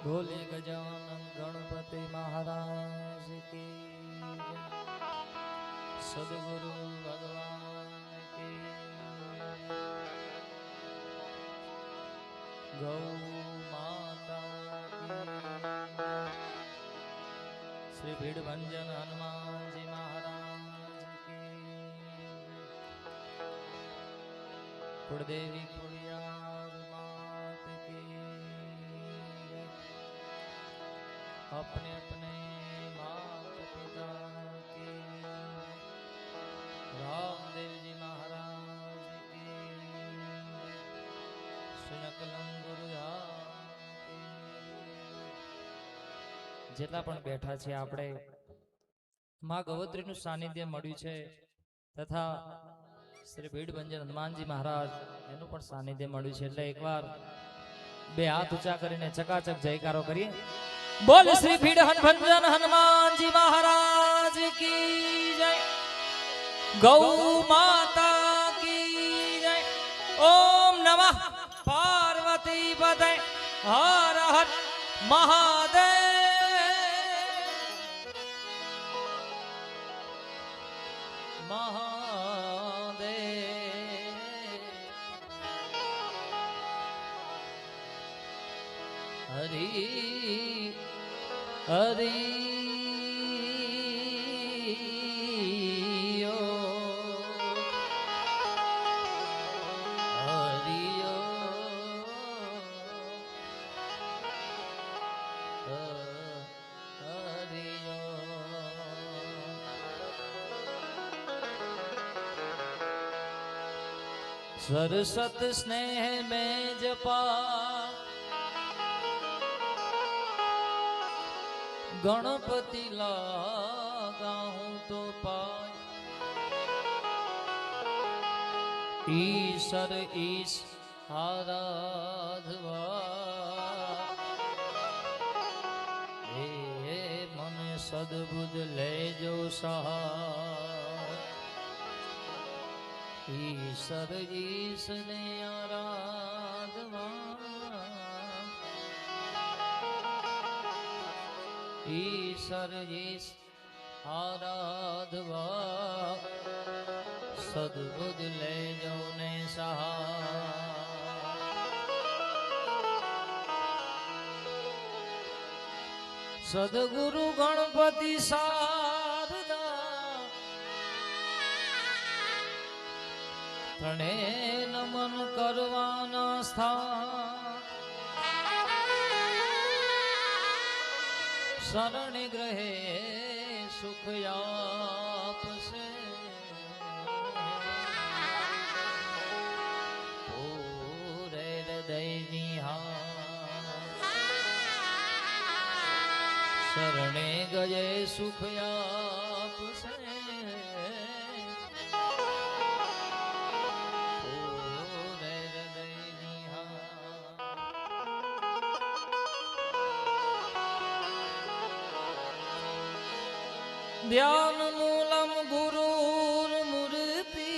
बोले गजानन गणपति महाराज की जय। सद्गुरु भगवान की गौ माता की श्री भीड़भंजन हनुमान जी महाराज की कुलदेवी कुड़ियार मात की अपने अपने माता पिता की रामदेव जी महाराज की सुनकलम गुरुधाम की જેટલા પણ બેઠા છે આપણે માં ગવત્રીનું સાનિધ્ય મળ્યું છે તથા શ્રી ભીડભંજન હનુમાનજી મહારાજ એનું પણ સાનિધ્ય મળ્યું છે એટલે એકવાર બે હાથ ઊંચા કરીને ચકાચક જયકારો કરીએ બોલ શ્રી ભીડભંજન હનુમાનજી મહારાજ की जय गौ माता की जय ओम नमः पार्वती पते हर हर महादेव हरि हरि सरसत स्नेह में जपा गणपति लागा हूं तो पाय ईश्वर ईश आराधवा हे मन सद्बुद्ध ले जो सहाय ईश्वर ईश ने आराधवा ईश्वर ईश आराधवा सद्बुद्ध ले जो ने सहाय सद्गुरु गणपति शारदा तणे नमन करवाना स्थान शरण ग्रहे सुख आपसे पूरे हृदय निहार शरण गए सुख आपसे ध्यान मूलम गुरुर मूर्ति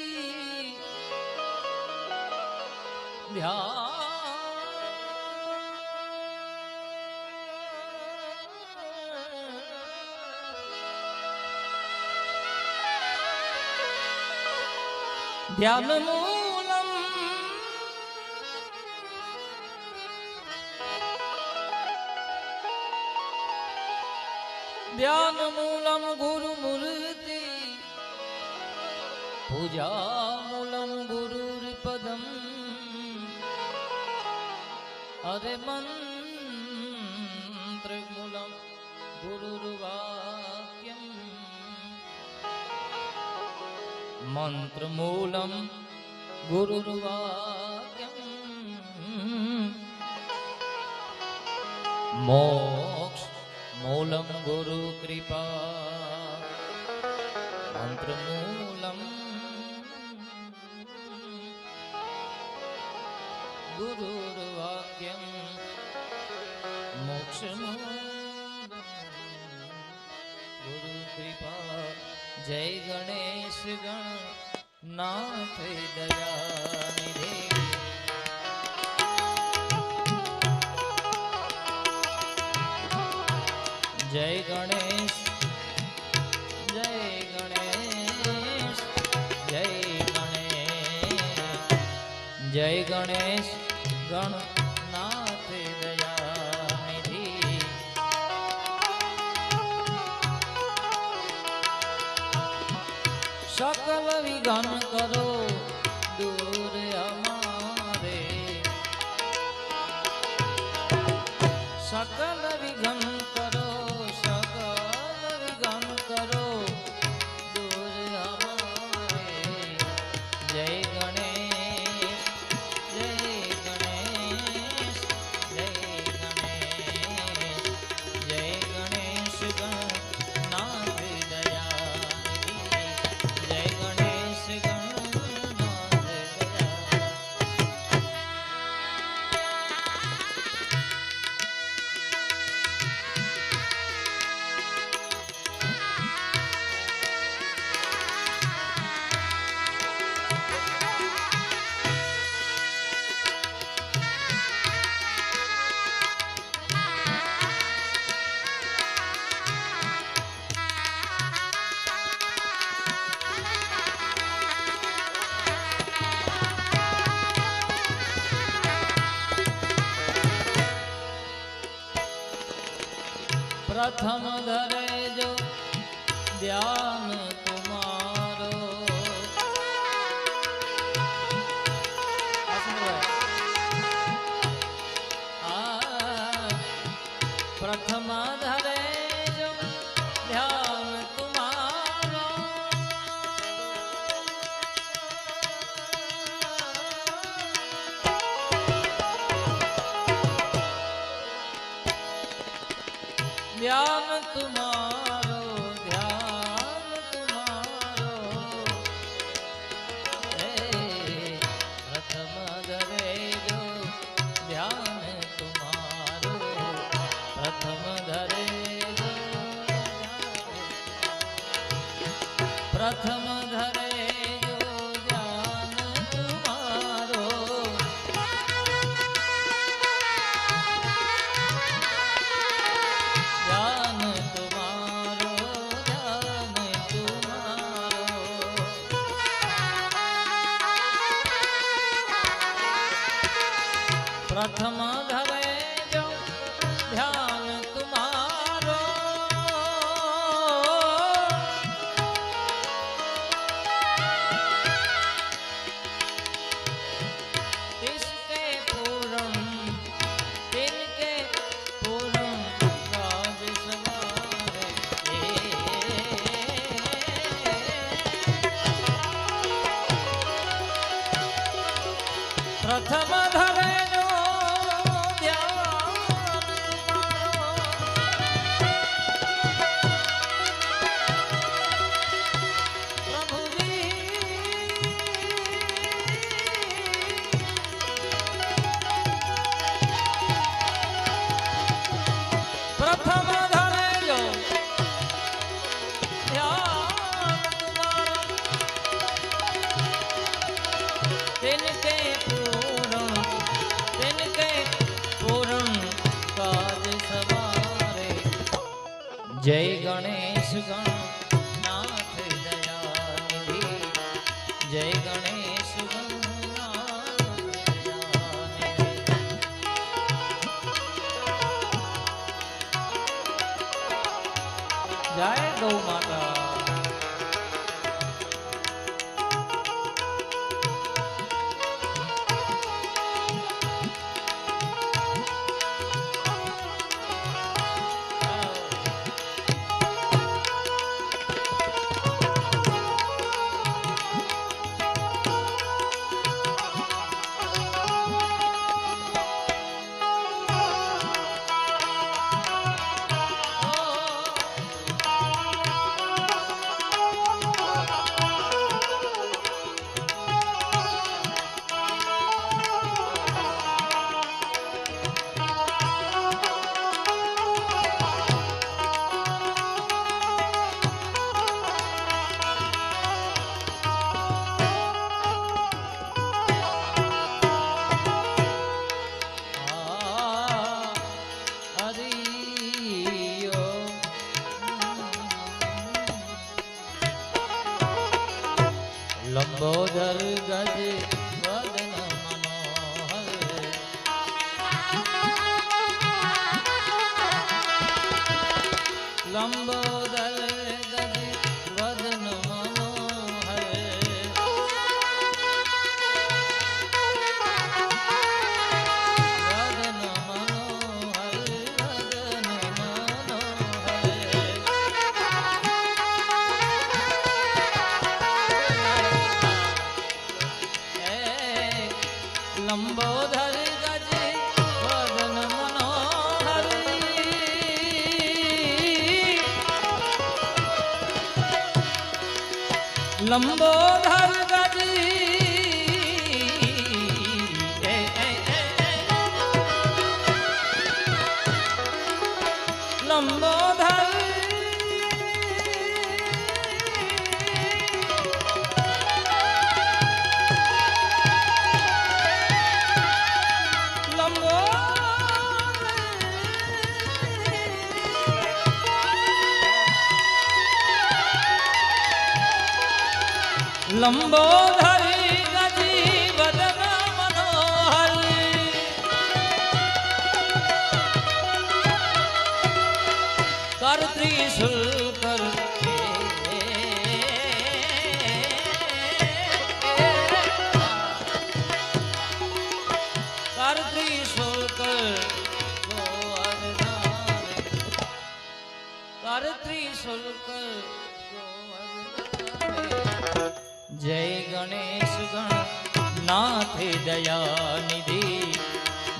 ध्यान मूलम ध्यान मूलम गुरु मूर्ति पूजा मूलम गुरुर पदम अरे मंत्र मूलम गुरुर वाक्यम मंत्र मूलम गुरुर वाक्यम मोक्ष मूलम गुरु कृपा मंत्र मूलम गुरुर्वाक्यम मोक्ष गुरु कृपा जय गणेश गणनाथ दया निधे જય ગણેશ જય ગણેશ જય ગણેશ જય ગણેશ ગણનાથ દયાનિધિ सकल विघन करो दूर हमारे सकल विघन करो दूर हमारे जय गणेश जय गणेश जय गणेश जय गणेश गणनाथ दयानिधि जय गणेश गणनाथ दया प्रथम धरे जो ध्यान तुम्हारो प्रथम धरे जो ध्यान तुम्हारो ध्यान तुम्हारो प्रथम धरे जो ध्यान तुम्हारो प्रथम धरे जो प्रथम धरे जो ध्यान तुम्हारो ध्यान तुम्हारो प्रथम धरे जो ध्यान तुम्हारो इसके पूर्ण तिनके पूर्ण राज सवारे प्रथम धरे जो प्रथम धरे जो ध्यान तुम्हारो तिनके पूर्ण काज सवारे जय गणेश गणनाथ दयानिधि जय गणेश गणनाथ दयानिधि जय गौ माता લંબોદર ગજ વદન મનોહર લંબોદર ગજ વદન મનોહર વદન મનોહર વદન મનોહર લંબોદર ગજ વદન મનોહર લંબોદર ગજ લંબોદર લંબોધરી ગજી વદન મનોહર કર ત્રિશુલ કર કર ત્રિશુલ કર કર ત્રિશુલ કર જય ગણેશ ગણનાથ દયાનિધિ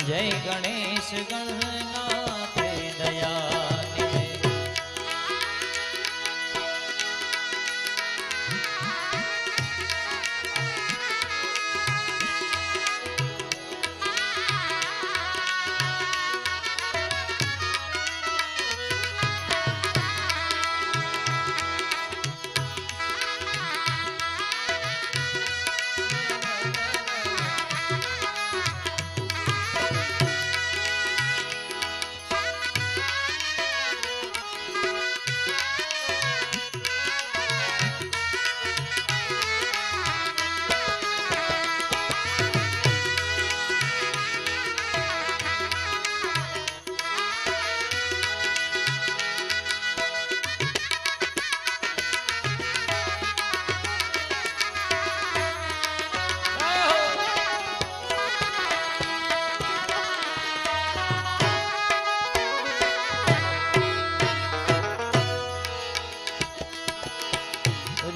જય ગણેશ ગણનાથ દયાનિધિ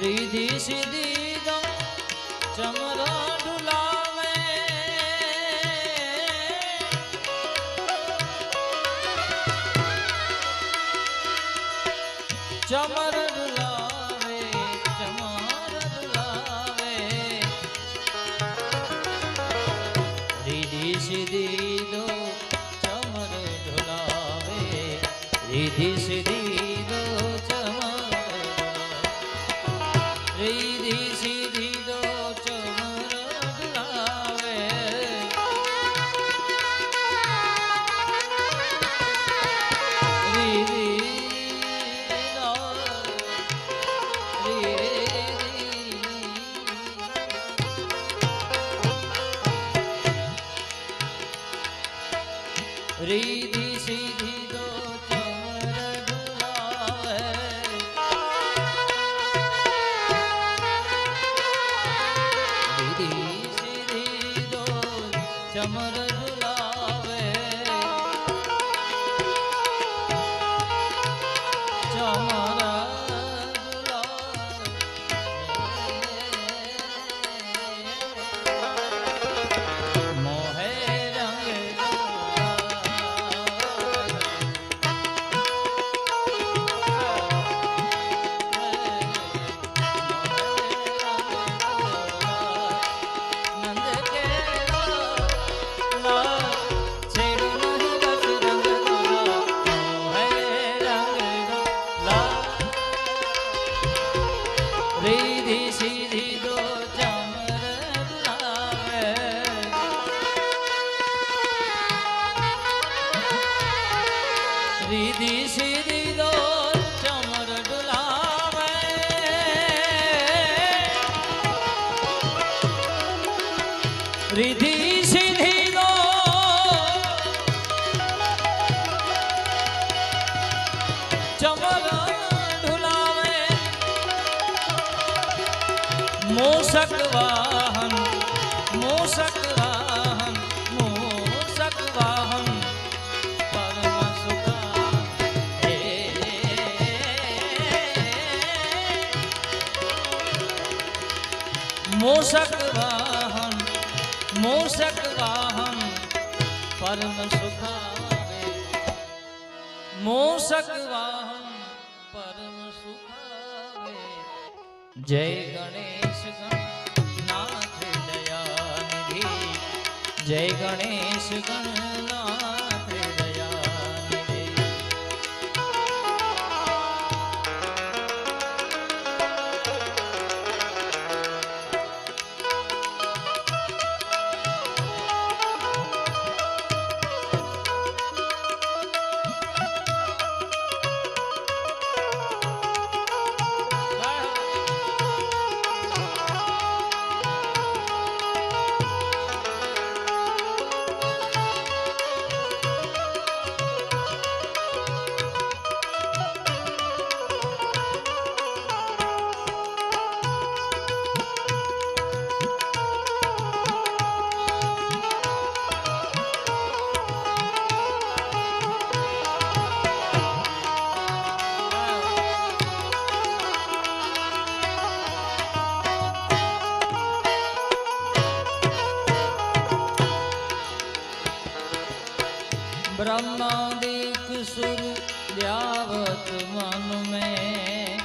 रिधि सिद्धि दो चमरा डुलावे चमर डुलावे चमर डुलावे रिधि सिद्धि दो चमर डुलावे रिधि सिद्धि दो रिधि सिद्धि दो चमर डुलावे रिधि रिधि सिद्धि दो चमर डुलावे चमर डुलावे चमर डुलावे मोहे रंग रिधि सिद्धि दो चमर डुलावे रिधि सिद्धि दो चमर डुलावे रिधि सिद्धि दो चमर ढुलावे मूषक वाहन मूषक वाहन मूषक वाहन परम सुखा मूषक वाहन परम सुखावे मूषक वाहन परम सुखावे जय गणेश गणनाथ दयानिधि जय गणेश गणनाथ दयानिधि ब्रह्मादिक सुर व्यावत मन में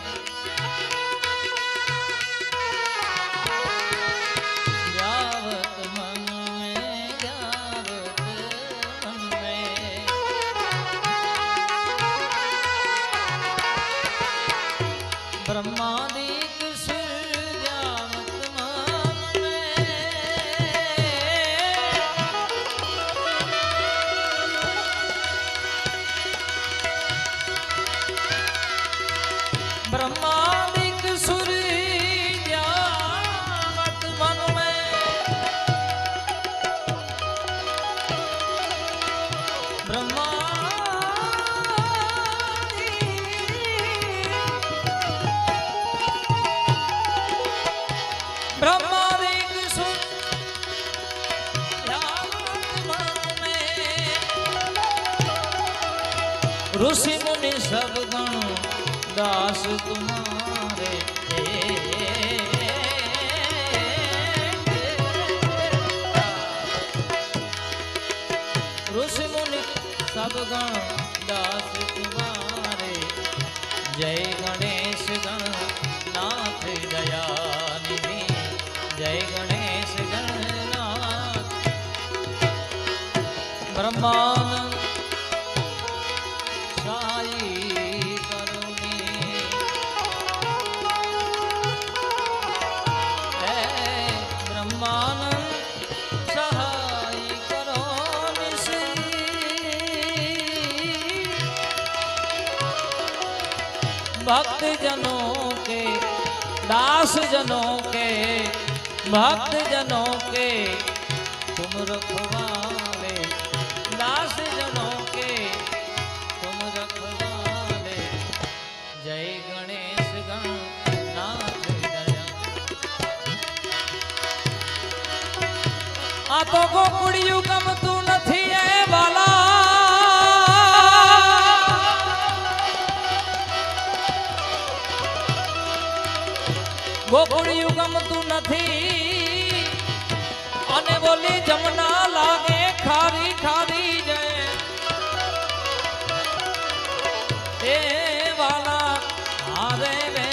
व्यावत मन में व्यावत मन में ब्रह्मादिक सुर व्यावत मन में ब्रह्मादिक सुर व्यावत मन में ब्रह्मादिक सुर व्यावत मन में ऋषि मुनि सब गण दास तुम्हारे ऋषि मुनि सब गण दास तुम्हारे जय गणेश गणनाथ दयानिधि जय गणेश गणनाथ ब्रह्मानंद साई भक्त जनों के दास जनों के भक्त जनों के तुम रखवाले दास जनों के तुम रखवाले जय गणेश गणनाथ दया आ तो गोकुड़िયું ગમતું નથી એ વાલા ગોકુળિયું ગમતું નથી અને બોલી જમના લાગે ખારી ખારી જાય એ વાલા હારે રે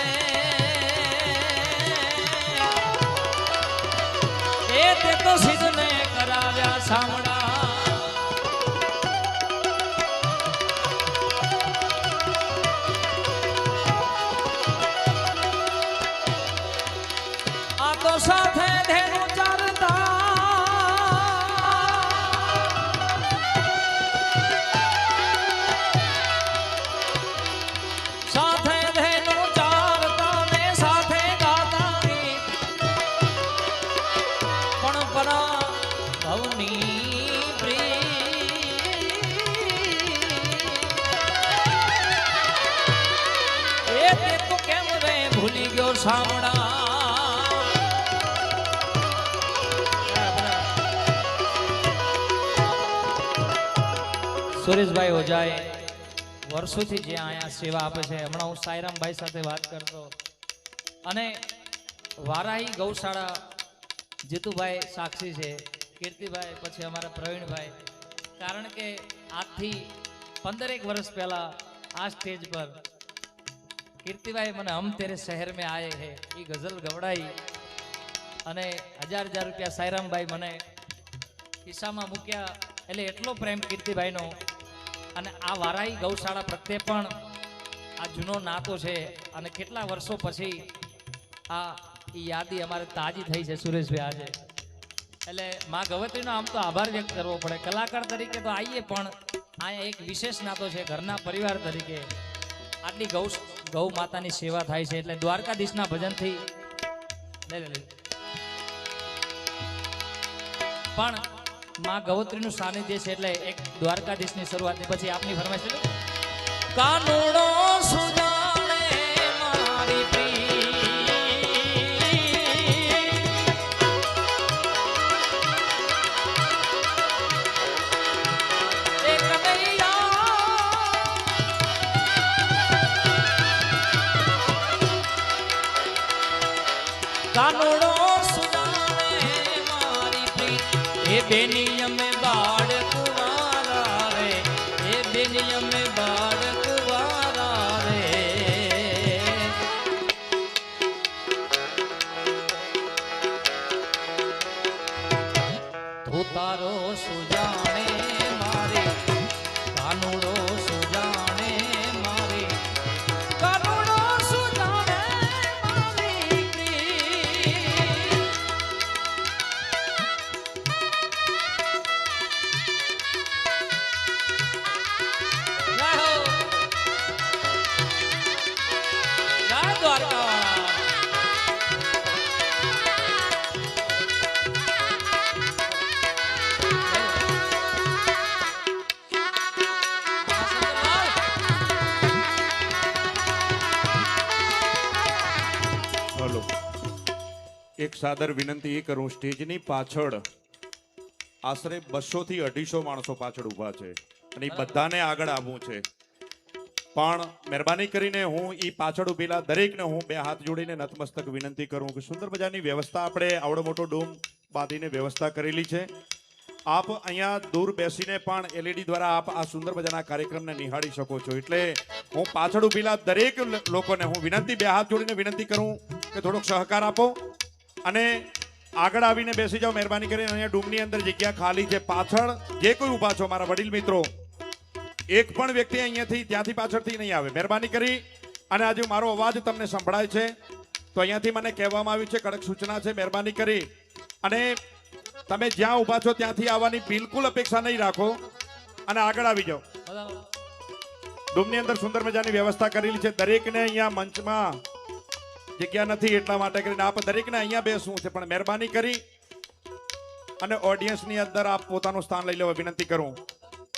એ તે તો સિદ્ધને કરાવ્યા સામડા तो साथे धेनु चरता साथे धेनु चरता ने साथे गाता गीत पण परा સામડા સુરેશભાઈ ઓજાએ વર્ષોથી જે અહીંયા સેવા આપે છે. હમણાં હું સાયરામભાઈ સાથે વાત કરતો અને વારાહી ગૌશાળા જીતુભાઈ સાક્ષી છે, કીર્તિભાઈ, પછી અમારા પ્રવીણભાઈ. કારણ કે આજથી 15 વર્ષ પહેલા આ સ્ટેજ પર કીર્તિભાઈ મને હમ તેરે શહેર મેં આયે હે એ ગઝલ ગવડાઈ અને 1000 રૂપિયા સાયરામભાઈ મને ખિસ્સામાં મૂક્યા. એટલે એટલો પ્રેમ કીર્તિભાઈનો. અને આ વારાહી ગૌશાળા પ્રત્યે પણ આ જૂનો નાતો છે અને કેટલા વર્ષો પછી આ યાદી અમારે તાજી થઈ છે સુરેશભાઈ આજે. એટલે માં ગવત્રીનો આમ તો આભાર વ્યક્ત કરવો પડે. કલાકાર તરીકે તો આવીએ પણ અહીંયા એક વિશેષ નાતો છે ઘરના પરિવાર તરીકે. આટલી ગૌ માતાની સેવા થાય છે એટલે દ્વારકાધીશના ભજનથી પણ માં ગવત્રીનું સાનિધ્ય છે એટલે એક દ્વારકાધીશની શરૂઆતની પછી આપની ફરમાઈશ છે. કાનુડો સુજાણે મારી કાનુડો સુજાણે મારી પ્રીત એ બેનિયમ બાળ કુવારા રે, એ બેનિયમ બાળ કુવારા રે. તું તારો સુજાણે મારી કાનુડો સુજાણે મારી કાનુડો સુજાણે મારી પ્રીત. એક સાદર વિનંતી એ કરું, સ્ટેજની પાછળ આશરે 200 થી 250 માણસો પાછળ ઊભા છે અને એ બધાને આગળ આવવું છે. પણ મહેરબાની કરીને હું એ પાછળ ઊભેલા દરેકને હું 2 હાથ જોડીને નતમસ્તક વિનંતી કરું કે સુંદર મજાની વ્યવસ્થા આપણે આવડો મોટો ડોમ બાંધીને વ્યવસ્થા કરેલી છે. આપ અહીંયા દૂર બેસીને પણ LED દ્વારા આપ આ સુંદર મજાના કાર્યક્રમને નિહાળી શકો છો. એટલે હું પાછળ ઊભેલા દરેક લોકોને હું વિનંતી 2 હાથ જોડીને વિનંતી કરું કે થોડોક સહકાર આપો અને આગળ આવીને બેસી જાઓ. મહેરબાની કરીને અહીંયા ડૂમની અંદર જગ્યા ખાલી છે. પાછળ જે કોઈ ઊભા છો મારા વડીલ મિત્રો, એક પણ વ્યક્તિ અહીંયાથી ત્યાંથી પાછળથી નહીં આવે. મહેરબાની કરી અને આજે મારો અવાજ તમને સંભળાય છે તો અહીંયાથી મને કહેવામાં આવ્યું છે, કડક સૂચના છે, મહેરબાની કરી અને તમે જ્યાં ઊભા છો ત્યાંથી આવવાની બિલકુલ અપેક્ષા નહીં રાખો અને આગળ આવી જાઓ. ડૂમની અંદર સુંદર મજાની વ્યવસ્થા કરેલી છે. દરેકને અહીંયા મંચમાં જગ્યા નથી એટલા માટે કરીને આપ દરેકને અહીંયા બેસવું છે, પણ મહેરબાની કરી અને ઓડિયન્સની અંદર આપ પોતાનું સ્થાન લઈ લેવા વિનંતી કરું.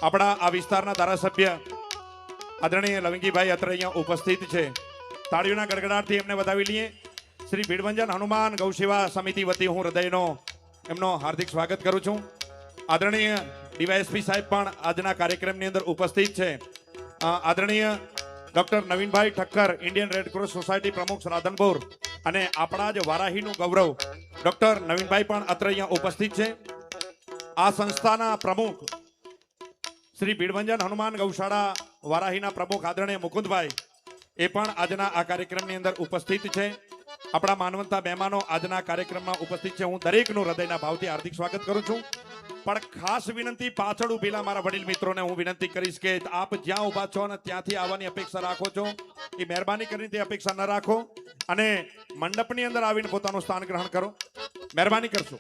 આપણા આ વિસ્તારના ધારાસભ્ય આદરણીય લવિંગીભાઈ અત્રે અહીંયા ઉપસ્થિત છે. તાળીઓના ગડગડાટથી એમને વધાવી લઈએ. શ્રી ભીડભંજન હનુમાન ગૌસેવા સમિતિ વતી હું હૃદયનો એમનો હાર્દિક સ્વાગત કરું છું. આદરણીય ડીવાયએસપી સાહેબ પણ આજના કાર્યક્રમની અંદર ઉપસ્થિત છે. આદરણીય doctor Navinbhai Thakkar, Indian Red Cross society પ્રમુખ રાધનપુર, અને આપણા જ વારાહીનું ગૌરવ ડોક્ટર નવીનભાઈ પણ અત્રે અહીંયા ઉપસ્થિત છે. આ સંસ્થાના પ્રમુખ શ્રી ભીડભંજન હનુમાન ગૌશાળા વારાહીના પ્રમુખ આદરણીય મુકુંદભાઈ એ પણ આજના આ કાર્યક્રમની અંદર ઉપસ્થિત છે. આપણા માનવંતા મહેમાનો આજના કાર્યક્રમમાં ઉપસ્થિત છે. હું દરેકનું હૃદયના ભાવથી હાર્દિક સ્વાગત કરું છું. પણ ખાસ વિનંતી પાછળ ઊભેલા મારા વડીલ મિત્રોને હું વિનંતી કરીશ કે આપ જ્યાં ઊભા છો અને ત્યાંથી આવવાની અપેક્ષા રાખો છો એ મહેરબાની કરીને તે અપેક્ષા ન રાખો અને મંડપની અંદર આવીને પોતાનું સ્થાન ગ્રહણ કરો. મહેરબાની કરશો.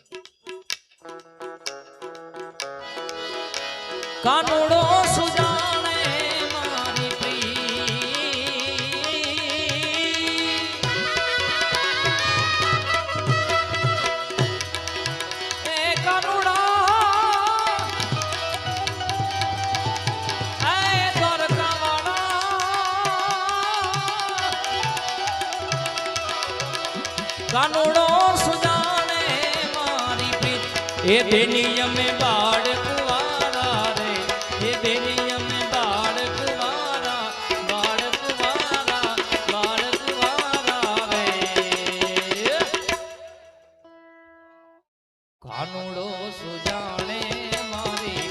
કાનુડો સુજાણે મારી પ્રીત એ કાનુડા એ દ્વારકાવાળા એ બેનિયમે બાળ કુવારા રે, એ બેનિયમે બાળ કુવારા, બાળ કુવારા, બાળ કુવારા રે. કાનુડો સુજાણે મારી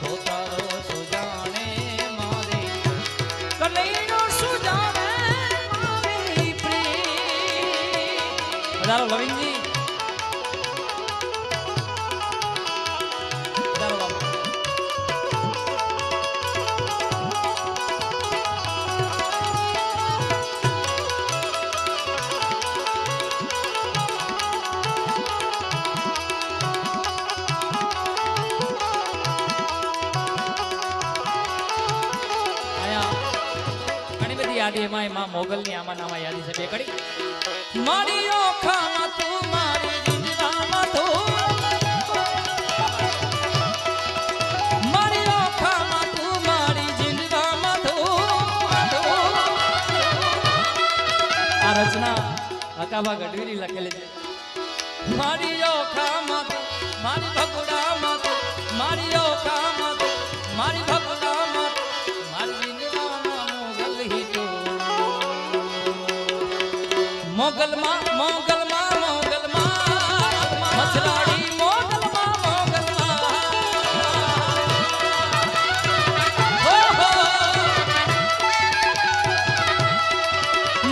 તો તારો સુજાણે મારી, કનૈયો સુજાણે મારી પ્રેમ. વધારો લવિંગજી. યાદી એમાં મોગલની આમાં નામાં યાદી છે બે કડી. મારી ઓખામાં તું, મારી જિંદગામાં તું, મારી ઓખામાં તું, મારી જિંદગામાં તું. આ રચના અકાબા ગઢવીની લખેલી છે. મારી ઓખામાં તું, મારી ભગુડામાં તું, મારી ઓખામાં તું, મારી ભગુડામાં તું, મારી મોગલમાં મોગલમાં મોગલમાં મસરાડી મોગલમાં મોગલમાં હો હો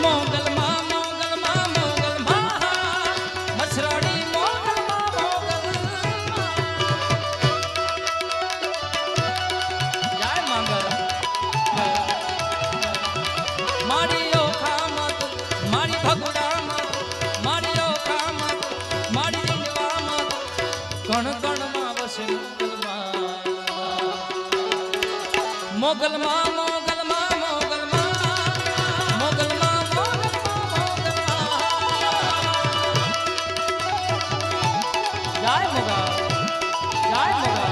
મોગલમાં મોગલમાં મોગલમાં મસરાડી મોગલમાં મોગલમાં. જય મંગલ. મારી ઓખામાં તું, મારી ભગુડામાં તું, મારી ઓખામાં તું, મારી જીંદવામાં તું, કણ કણમાં વસે મોગલમાં, મોગલમાં મોગલમાં મોગલમાં મોગલમાં મોગલમાં મોગલમાં. જય મોગલ, જય મોગલ.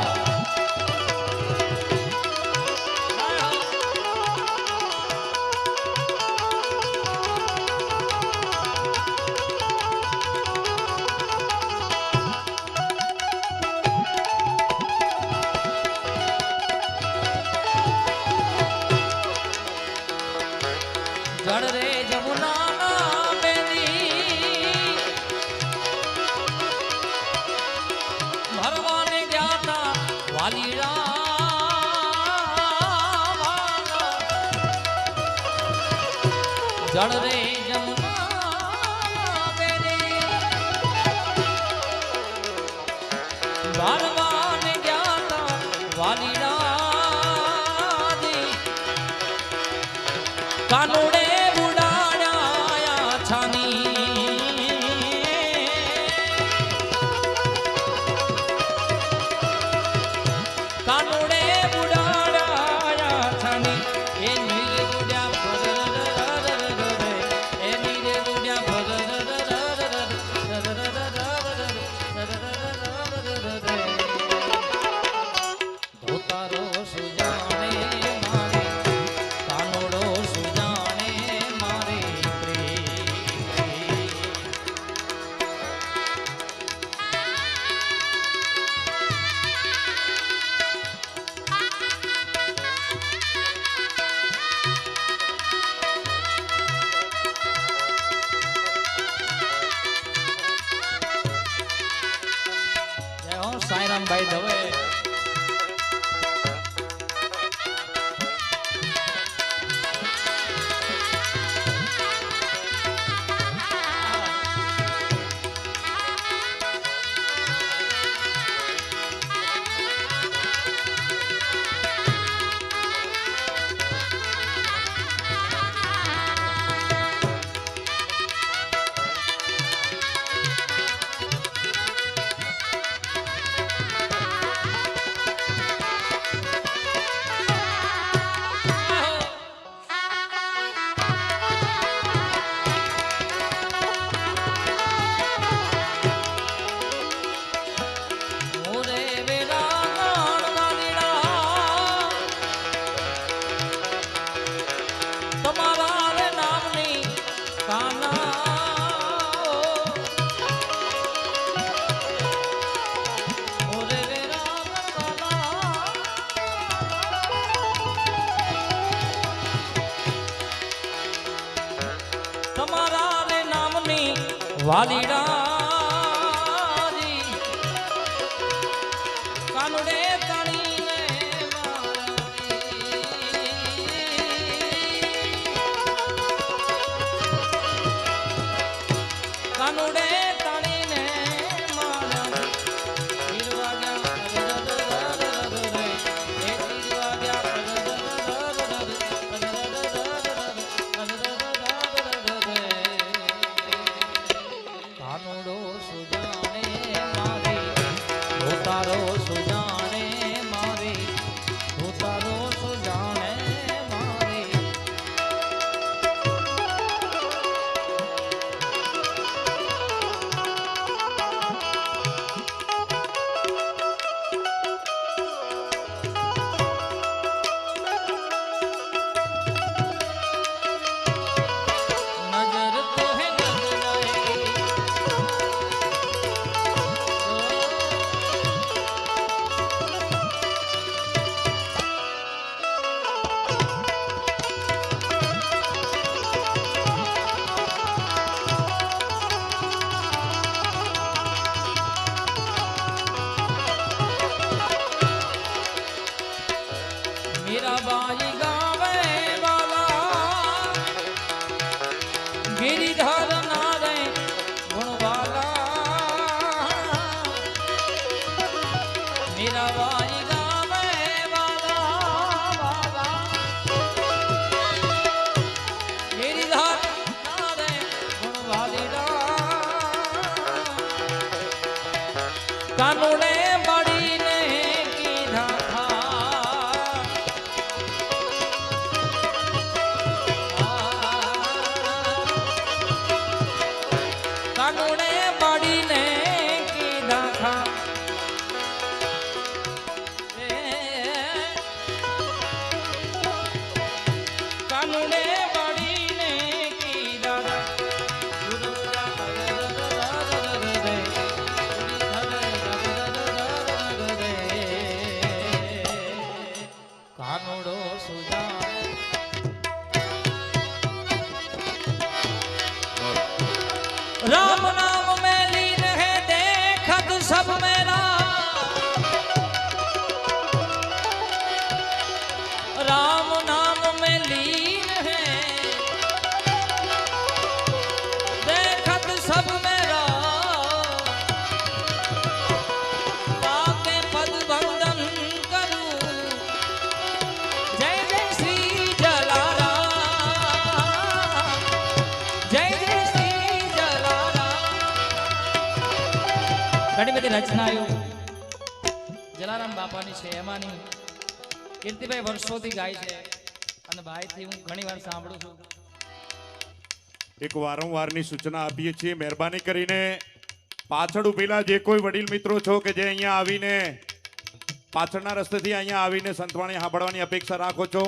જળ રે જમુના બેની ભરવાને ગયા તા વાલીડા. જળ રે જમુના બેની ભરવાને ગયા તા વાલીડા. કાનુડે સાંઈરામભાઈ દવે. વાલીડાજી કાનુડે તણીને કાનુડે તણીને મારા કાનુડો સુજાણે મારી તારો સુજાણે મારી તારો સુજાણે મારી નજર તો હે મીરાબાઈ ગાવે વાલા ગિરિધર નારે ગુણવાલા મીરાબાઈ ગાવે વાલા ગિરિધર નારે ગુણવાલીડા કાનુડે બળીને કીધા કાનુડે બાડીને કીધા ખા કાનુડે બાડીને કીધા કાનુડો સુજા राम नाम में लीन है देखत सब मेरा राम नाम में लीन है देखत सब मेरा पाके पद वंदन करूं जय जय श्री जलाराम जय जय ઘણી બધી રચનાઓ જલારામ બાપાની છે એમાંની કીર્તિભાઈ વર્ષોથી ગાય છે અને ભાઈથી હું ઘણીવાર સાંભળું છું. એક વારંવારની સૂચના આપીએ છીએ, મહેરબાની કરીને પાછળ ઉભેલા જે કોઈ વડીલ મિત્રો છો કે જે અહીંયા આવીને પાછળના રસ્તેથી અહીંયા આવીને સંતવાણી સાંભળવાની અપેક્ષા રાખો છો,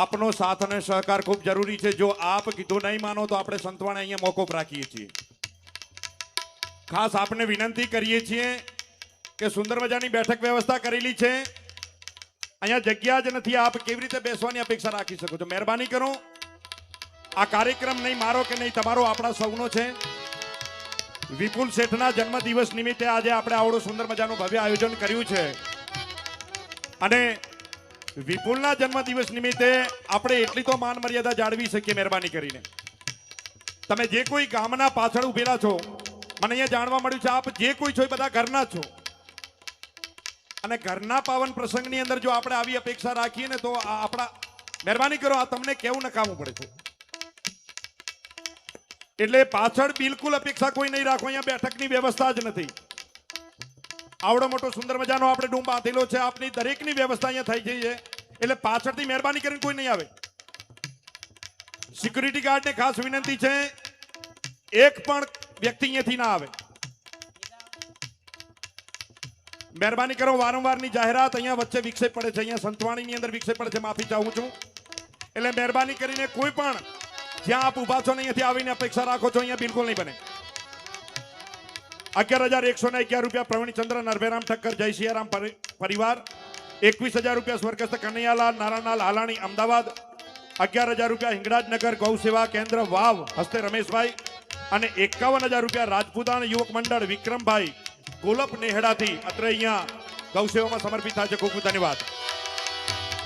આપનો સાથ અને સહકાર ખૂબ જરૂરી છે. જો આપ કીધું નહીં માનો તો આપણે સંતવાણી અહીંયા મોકૂફ રાખીએ છીએ. ખાસ આપને વિનંતી કરીએ છીએ કે સુંદર મજાની બેઠક વ્યવસ્થા કરેલી છે, અહીંયા જગ્યા જ નથી, આપ કેવી રીતે બેસવાની અપેક્ષા રાખી શકો છો? મહેરબાની કરો. આ કાર્યક્રમ નહીં મારો કે નહીં તમારો, આપણા સૌનો છે. વિપુલ શેઠના જન્મદિવસ નિમિત્તે આજે આપણે આવડું સુંદર મજાનું ભવ્ય આયોજન કર્યું છે અને વિપુલના જન્મદિવસ નિમિત્તે આપણે એટલી તો માન મર્યાદા જાળવી શકીએ. મહેરબાની કરીને તમે જે કોઈ ગામના પાછળ ઉભેલા છો, મને અહીંયા જાણવા મળ્યું છે આપ જે કોઈ છો એ બધા ઘરના છો, અને ઘરના પાવન પ્રસંગની અંદર જો આપણે આવી અપેક્ષા રાખીએ ને તો આપણા મહેરબાની કરો, આ તમને કેવું નકામું પડે છે. એટલે પાછળ બિલકુલ અપેક્ષા કોઈ નહીં રાખો, અહીંયા બેઠકની વ્યવસ્થા જ નથી. આવડો મોટો સુંદર મજાનો આપણે ડૂમ બાંધેલો છે, આપની દરેકની વ્યવસ્થા અહીંયા થઈ ગઈ છે, એટલે પાછળથી મહેરબાની કરીને કોઈ નહીં આવે. સિક્યુરિટી ગાર્ડને ખાસ વિનંતી છે, એક પણ વ્યક્તિ અહીંયાથી ના આવે. મહેરબાની કરો. વારંવારની જાહેરાત, અહીંયા વચ્ચે વિક્ષેપ પડે છે, અહીંયા સંતવાણીની અંદર વિક્ષેપ પડે છે, માફી ચાહું છું. એટલે મહેરબાની કરીને કોઈ પણ જ્યાં આપ ઉભા છો ને અહીંયાથી આવીને અપેક્ષા રાખો છો, અહીંયા બિલકુલ નહીં બને. 11,111 રૂપિયા પ્રવીણચંદ્ર નરભેરામ ઠક્કર જય સિયારામ પરિવાર. 21,000 રૂપિયા સ્વર્ગસ્થ કનૈયાલાલ નારાયણલાલ હાલાણી અમદાવાદ. 11,000 રૂપિયા હિંગળાજનગર ગૌ સેવા કેન્દ્ર વાવ હસ્તે રમેશભાઈ. અને 51,000 રૂપિયા રાજપૂતાન યુવક મંડળ વિક્રમભાઈ ગોલપ નેહડાથી અત્રે અહીંયા ગૌસેવામાં સમર્પિત થાય છે. ખૂબ ખૂબ ધન્યવાદ.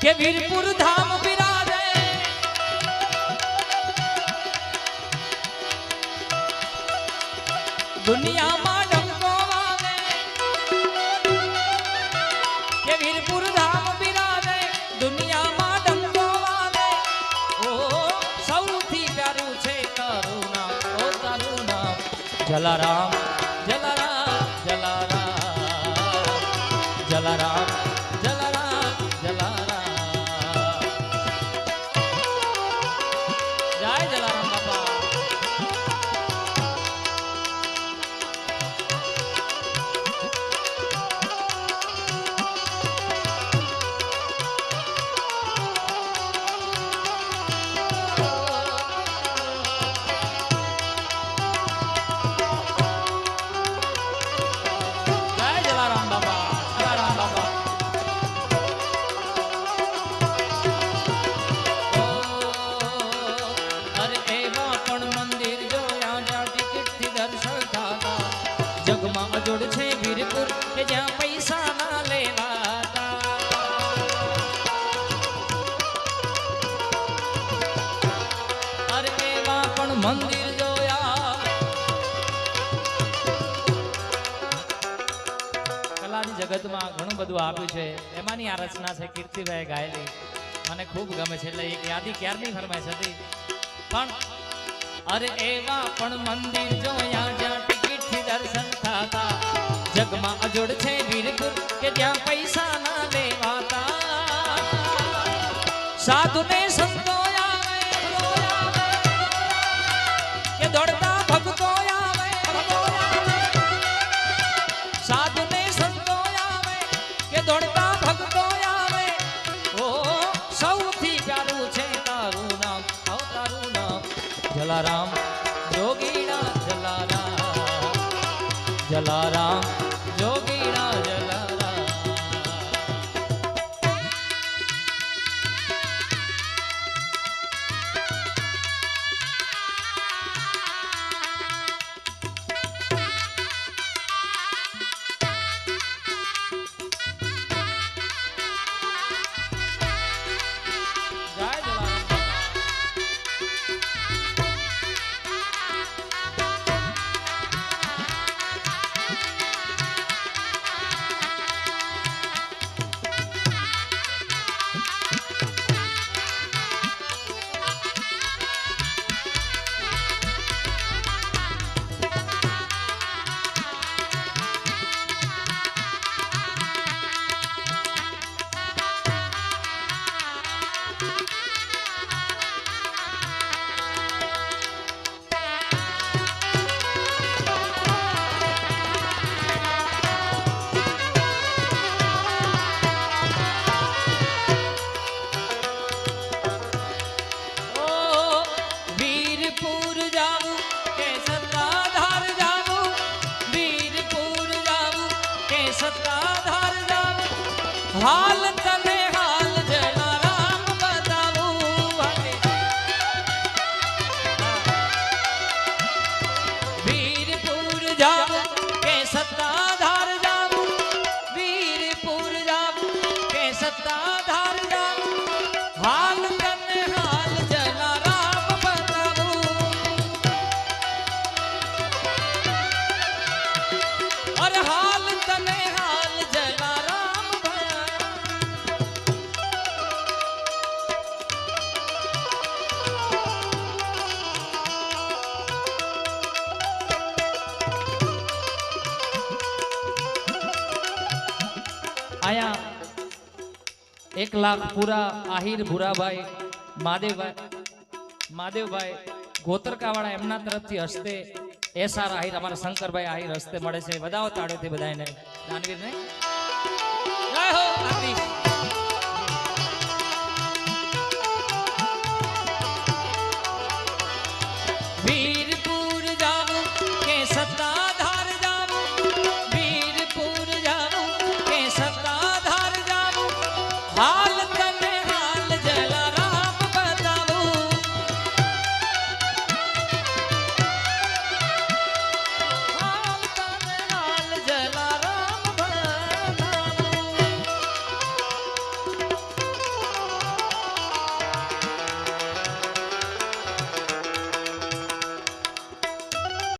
કે વીરપુર ધામ બિરાજે દુનિયામાં ડંકો વાગે, કે વીરપુર ધામ બિરાજે દુનિયામાં ડંકો વાગે. ઓ સૌથી પ્યારું છે તારું નામ, ઓ તારું નામ જલારામ જલારામ જલારામ જલારામ જલારામ જલારામ. જય જલારામ બાપા. જય જલારામ બાપા. જલારામ બાપા. અરે એવા પણ મંદિર જોયા જ્યાં ટિકિટથી દર્શન થતા. જગમાં અજોડ છે વીરપુર કે જ્યાં પૈસા ના લેવાતા. અરે એવા પણ મંદિર જોયા. કલાની જગતમાં ઘણું બધું આપ્યું છે, એમાંની આ રચના છે કીર્તિભાઈ ગાયેલી, મને ખૂબ ગમે છે. એટલે એક યાદી ક્યારની ફરમાઈશ હતી. પણ અરે એવા પણ મંદિર જોયા જ્યાં ટિકિટથી દર્શન થતા. જગમાં અજોડ છે વીરપુર કે જ્યાં પૈસા ના લેવાતા. સાધુને સંતો આવે કે દોડતા ભક્તો આવે. સાધુને સંતો આવે કે દોડતા ભક્તો આવે. ઓ સૌથી પ્યારું છે તારું નામ, ઓ તારું નામ જલારામ જોગીણા જલારામ જલારામ જોગીણા જલારામ. જય જલારામ બાપા. ઓ વીરપુર જાવું કે સત્તાધાર જાવું, વીરપુર જાવું કે સત્તાધાર જાવું. હાલ તને હાલ જલારામ બતાવું. વીરપુર જાવું કે સત્તાધાર જાવું, વીરપુર જાવું કે સત્તાધાર જાવું. હાલ તને હાલ જલારામ બતાવું. અરે હાલ તને હાલ જલારામ બતાવું. આયા 1 લાખ પૂરા આહિર ભુરાભાઈ મહાદેવભાઈ ગોતરકાવાળા એમના તરફથી હસ્તે એસઆર આહિર અમારા શંકરભાઈ આહિર હસ્તે મળે છે. વધાવો તાળીઓથી બધાને દાનવીરને. જય હો આરતી.